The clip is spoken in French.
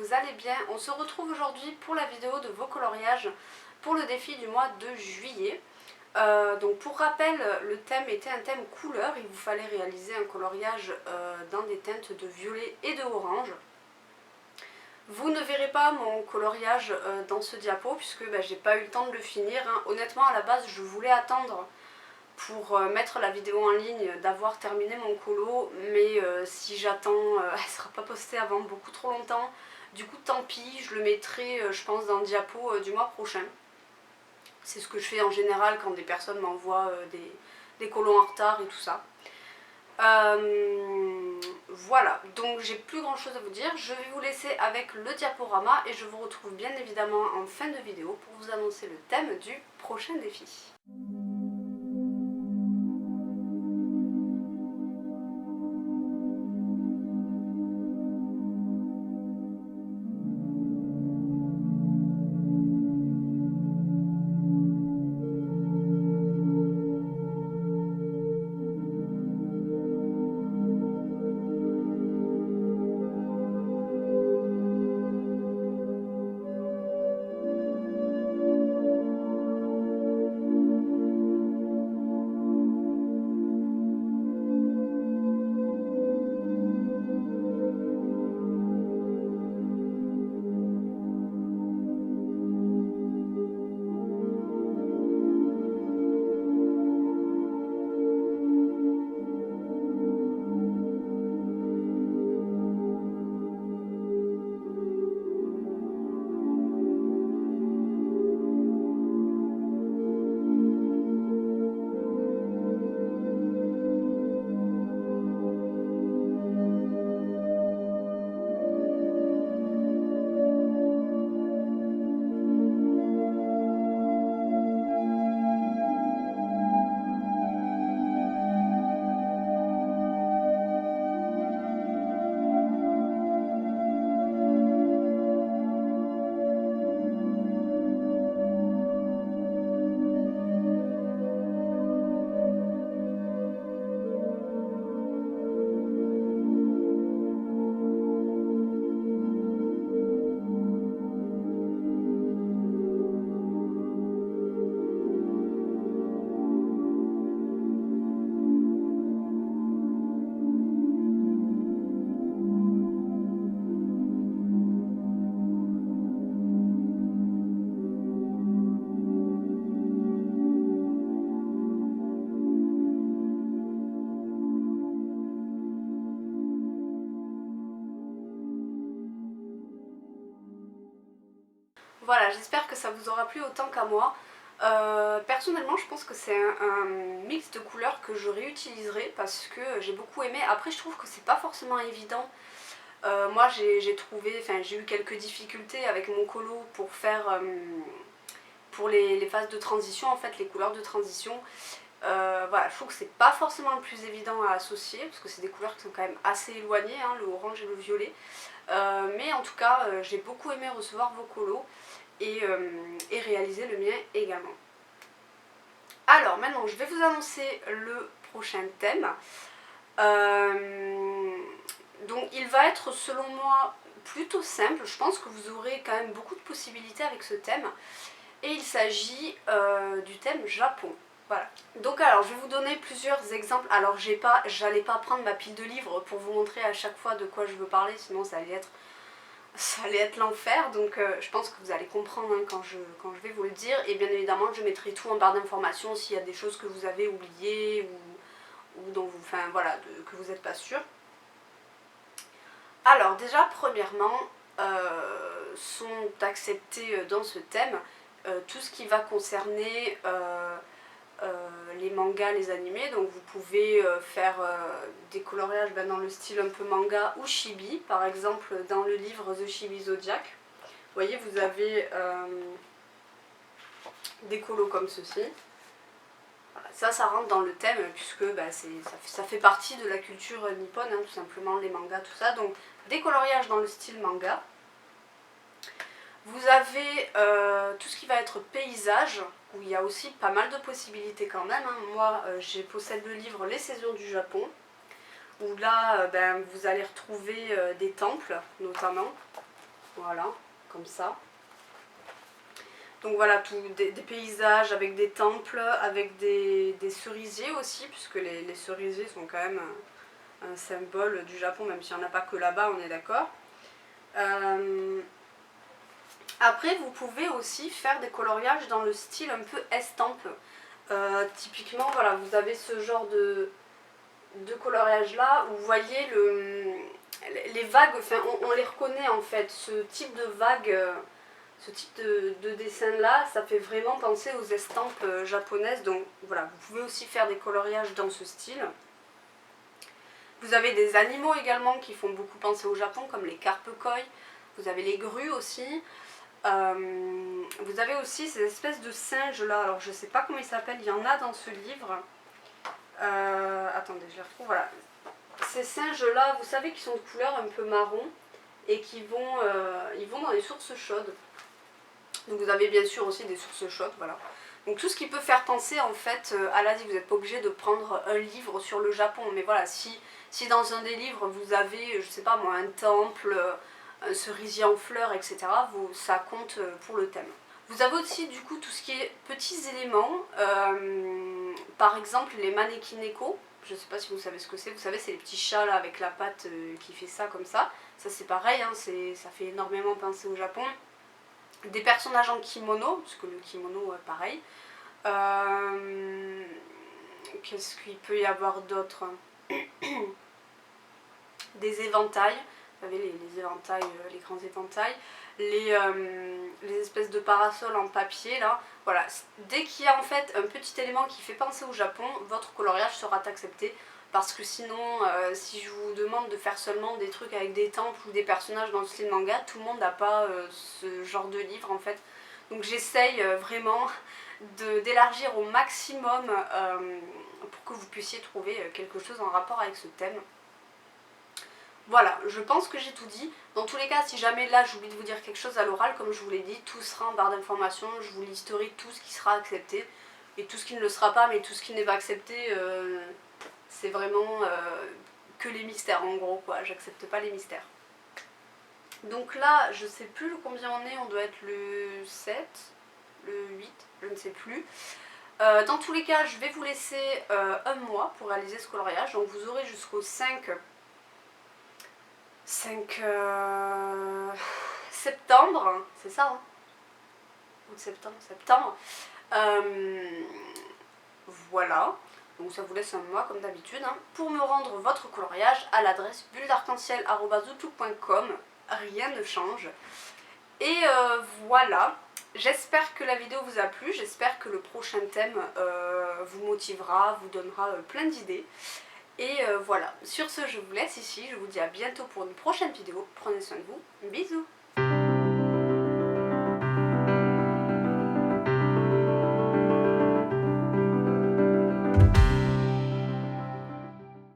vous allez bien. On se retrouve aujourd'hui pour la vidéo de vos coloriages pour le défi du mois de juillet. Donc pour rappel, le thème était un thème couleur, il vous fallait réaliser un coloriage dans des teintes de violet et de orange. Vous ne verrez pas mon coloriage dans ce diapo puisque j'ai pas eu le temps de le finir. Honnêtement, à la base, je voulais attendre pour mettre la vidéo en ligne, d'avoir terminé mon colo, mais si j'attends, elle ne sera pas postée avant beaucoup trop longtemps. Du coup, tant pis, je le mettrai, je pense, dans le diapo du mois prochain. C'est ce que je fais en général quand des personnes m'envoient des colos en retard et tout ça. Voilà, donc j'ai plus grand chose à vous dire. Je vais vous laisser avec le diaporama et je vous retrouve bien évidemment en fin de vidéo pour vous annoncer le thème du prochain défi. Voilà, j'espère que ça vous aura plu autant qu'à moi. Personnellement, je pense que c'est un mix de couleurs que je réutiliserai parce que j'ai beaucoup aimé. Après, je trouve que c'est pas forcément évident. Moi, j'ai eu quelques difficultés avec mon colo pour faire pour les phases de transition, en fait, les couleurs de transition. Voilà, je trouve que c'est pas forcément le plus évident à associer parce que c'est des couleurs qui sont quand même assez éloignées, le orange et le violet. Mais en tout cas, j'ai beaucoup aimé recevoir vos colos et réaliser le mien également. Alors maintenant, je vais vous annoncer le prochain thème. Donc il va être selon moi plutôt simple. Je pense que vous aurez quand même beaucoup de possibilités avec ce thème. Et il s'agit du thème Japon. Voilà. Donc alors je vais vous donner plusieurs exemples. Alors j'allais pas prendre ma pile de livres pour vous montrer à chaque fois de quoi je veux parler, sinon ça allait être l'enfer. Donc je pense que vous allez comprendre quand je vais vous le dire. Et bien évidemment je mettrai tout en barre d'informations s'il y a des choses que vous avez oubliées ou dont vous, que vous n'êtes pas sûr. Alors déjà premièrement sont acceptés dans ce thème tout ce qui va concerner les mangas, les animés. Donc vous pouvez faire des coloriages dans le style un peu manga ou chibi. Par exemple dans le livre The Chibi Zodiac, vous voyez, vous avez des colos comme ceci. Voilà, ça rentre dans le thème puisque ça fait partie de la culture nippone, tout simplement, les mangas, tout ça. Donc des coloriages dans le style manga. Vous avez tout ce qui va être paysage, où il y a aussi pas mal de possibilités quand même. Moi, je possède le livre Les Saisons du Japon, où là, vous allez retrouver des temples, notamment. voilà, comme ça. Donc voilà, des paysages avec des temples, avec des cerisiers aussi, puisque les cerisiers sont quand même un symbole du Japon, même s'il n'y en a pas que là-bas, on est d'accord. Après, vous pouvez aussi faire des coloriages dans le style un peu estampe. Typiquement, voilà, vous avez ce genre de coloriage là, où vous voyez les vagues, enfin on les reconnaît en fait, ce type de vague, ce type de dessin là, ça fait vraiment penser aux estampes japonaises, donc voilà, vous pouvez aussi faire des coloriages dans ce style. Vous avez des animaux également qui font beaucoup penser au Japon, comme les carpe koi, vous avez les grues aussi. Vous avez aussi ces espèces de singes là, alors je sais pas comment ils s'appellent, il y en a dans ce livre. Attendez, je les retrouve, voilà. Ces singes là, vous savez qu'ils sont de couleur un peu marron et qui ils vont dans les sources chaudes. Donc vous avez bien sûr aussi des sources chaudes, voilà. Donc tout ce qui peut faire penser en fait à l'Asie, vous n'êtes pas obligé de prendre un livre sur le Japon, mais voilà, si dans un des livres vous avez, je sais pas moi, un temple, un cerisier en fleurs, etc., ça compte pour le thème. Vous avez aussi du coup tout ce qui est petits éléments, par exemple les manekineko, je sais pas si vous savez ce que c'est, vous savez c'est les petits chats là avec la patte qui fait ça comme ça c'est pareil, hein, ça fait énormément penser au Japon. Des personnages en kimono, parce que le kimono pareil. Qu'est-ce qu'il peut y avoir d'autre? Des éventails, vous savez les éventails, les grands éventails, les espèces de parasols en papier là, voilà, dès qu'il y a en fait un petit élément qui fait penser au Japon, votre coloriage sera accepté, parce que sinon si je vous demande de faire seulement des trucs avec des temples ou des personnages dans le style manga, tout le monde n'a pas ce genre de livre en fait, donc j'essaye vraiment d'élargir au maximum pour que vous puissiez trouver quelque chose en rapport avec ce thème. Voilà, je pense que j'ai tout dit. Dans tous les cas, si jamais là j'oublie de vous dire quelque chose à l'oral, comme je vous l'ai dit, tout sera en barre d'informations, je vous listerai tout ce qui sera accepté et tout ce qui ne le sera pas, mais tout ce qui n'est pas accepté, c'est vraiment que les mystères en gros quoi, j'accepte pas les mystères. Donc là, je sais plus combien on doit être le 7, le 8, je ne sais plus. Dans tous les cas, je vais vous laisser un mois pour réaliser ce coloriage, donc vous aurez jusqu'au 5 septembre, c'est ça hein, août, septembre. Voilà, donc ça vous laisse un mois comme d'habitude. Hein. Pour me rendre votre coloriage à l'adresse bulledarc-en-ciel@outlook.com, rien ne change. Et voilà, j'espère que la vidéo vous a plu, j'espère que le prochain thème vous motivera, vous donnera plein d'idées. Et voilà, sur ce je vous laisse ici, je vous dis à bientôt pour une prochaine vidéo, prenez soin de vous, bisous.